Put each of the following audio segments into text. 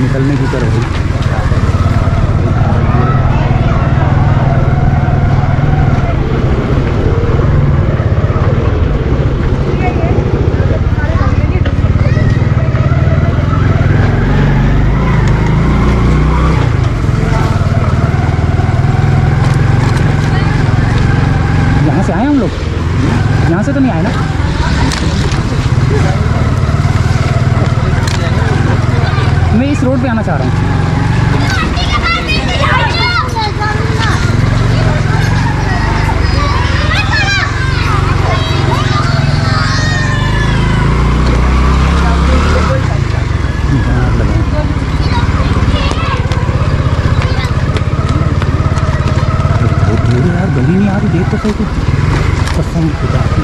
निकलने की कर रही। यहाँ से आए हम लोग, यहाँ से तो नहीं आए ना? मैं इस रोड पे आना चाह रहा हूँ। यार गली नहीं आ रही, देख तो सही कुछ कसम खुदा की।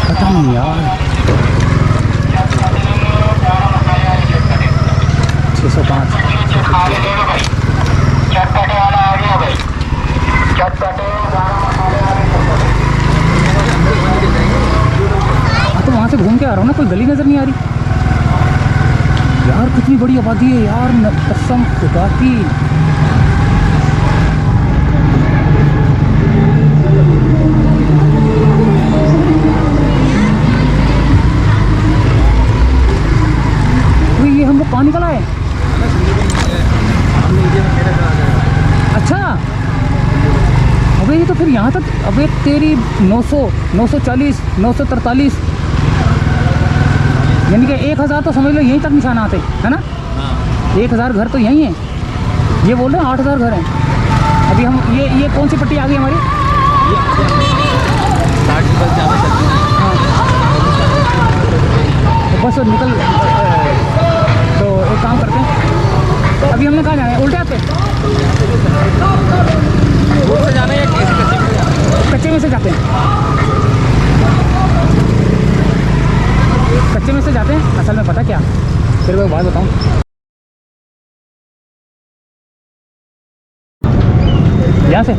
पता नहीं यार 605 तो वहाँ से घूम के आ रहा हूँ ना, कोई गली नज़र नहीं आ रही यार। कितनी बड़ी आबादी है यार, कसम खुदा की। ये हम लोग कहाँ निकल आए? अच्छा, अबे ये तो फिर यहाँ तक, अबे तेरी 900, 940, 943, यानी कि 1000 तो समझ लो यहीं तक निशान आते है ना? 1000 घर तो यहीं हैं। ये बोल रहे हैं 8000 घर हैं। अभी हम ये कौन सी पट्टी आ गई हमारी? तो बस निकल, तो एक काम करते हैं, अभी हमने कहाँ जाना है? उल्टे हाथ पे जाना है या कच्चे में से जाते हैं? कच्चे में से जाते हैं। असल में पता क्या, फिर मैं बात बताऊँ। यहाँ से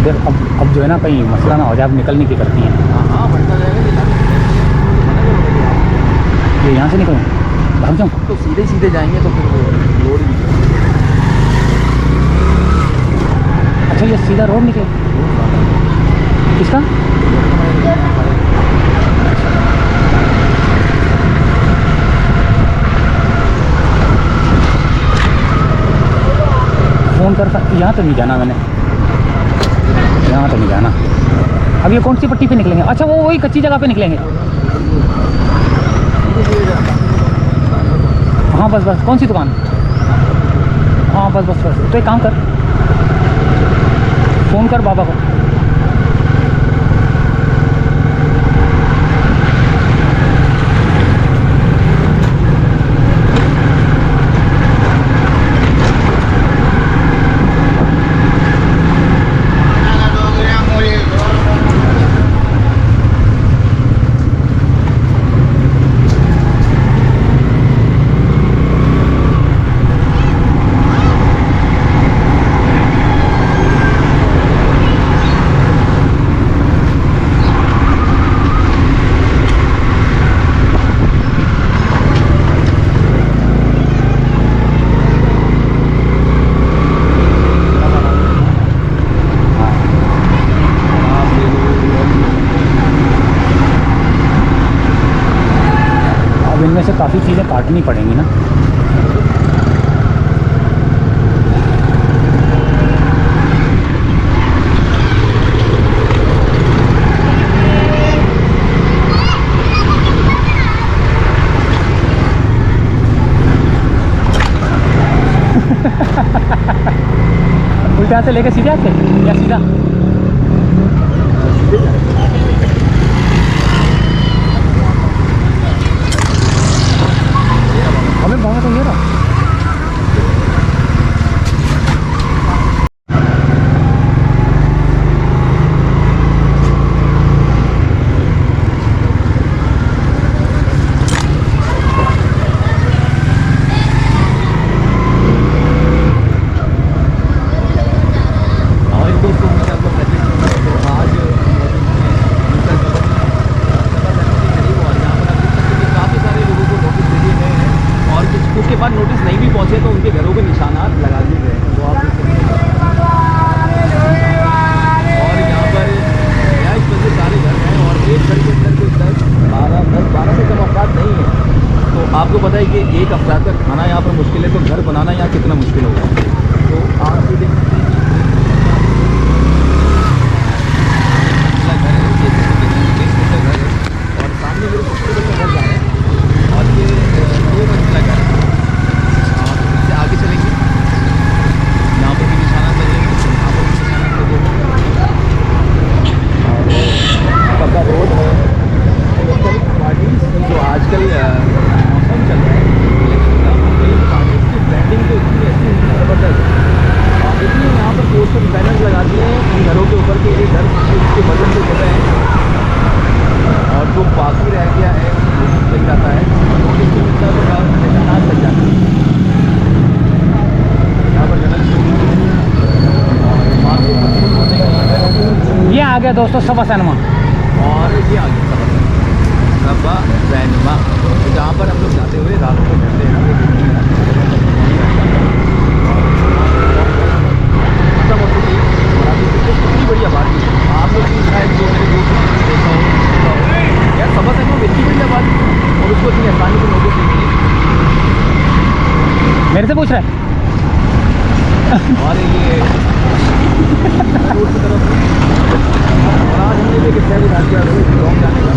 देख, अब जो है ना, कहीं मसला ना हो जाए, अब निकलने की करती हैं। ये यहाँ से निकलूँ, भाग जाऊँ तो सीधे सीधे जाएंगे तो फिर वो रोड ही निकले। अच्छा, ये सीधा रोड निकले किसका? फ़ोन कर सकते। यहाँ तो नहीं जाना मैंने, यहाँ तो नहीं जाना। अब ये कौन सी पट्टी पे निकलेंगे? अच्छा, वो वही कच्ची जगह पे निकलेंगे। हाँ बस बस, कौन सी दुकान? हाँ बस बस बस, तो एक काम कर, फ़ोन कर बाबा को। इनमें से काफ़ी चीज़ें काटनी पड़ेंगी ना। उल्टा से लेके सीधे आते या सीधा? हमें बहुत तो ये रहा। कि एक अफराद का खाना यहाँ पर मुश्किल है, तो घर बनाना यहाँ कितना मुश्किल होगा। तो आप भी देख सकते हैं कि घर है, ये घर है और सामने मेरे सबसे बड़ा घर जा रहा है और ये 2 मंजिला घर है। आप इससे आगे चलेंगे, यहाँ पर भी निशाना लगेंगे, यहाँ पर भी निशाना लगेंगे और पक्का रोड है। पार्टी जो आजकल मौसम चल रहा है पार्टी की ब्रांडिंग तो इतनी ऐसी ज़बरदस्त है और इतनी यहाँ पर पोस्टर बैनर लगा दिए हैं इन घरों के ऊपर के ये घर इसके वजन से जो है और जो बाकी रह गया है वो मिल जाता है और इसके मिलता है तो अनाज लग जाता है। यहाँ पर जनरल ये आ गया दोस्तों सभा सैनमा और ये आ गया सभा सैनमा, तो जहाँ पर हम लोग जाते हुए रात को घूमते हैं कितनी बढ़िया बात है। आप लोग भी शायद जो मेरे दोस्त देखा हो यार, सभा सैनमा में इतनी बढ़िया बात और उसको इतनी आसानी से लोगों से मिली। मेरे से पूछ रहा है और ये रोड की तरफ और आज हमने भी कितना भी रात किया रोड जाने का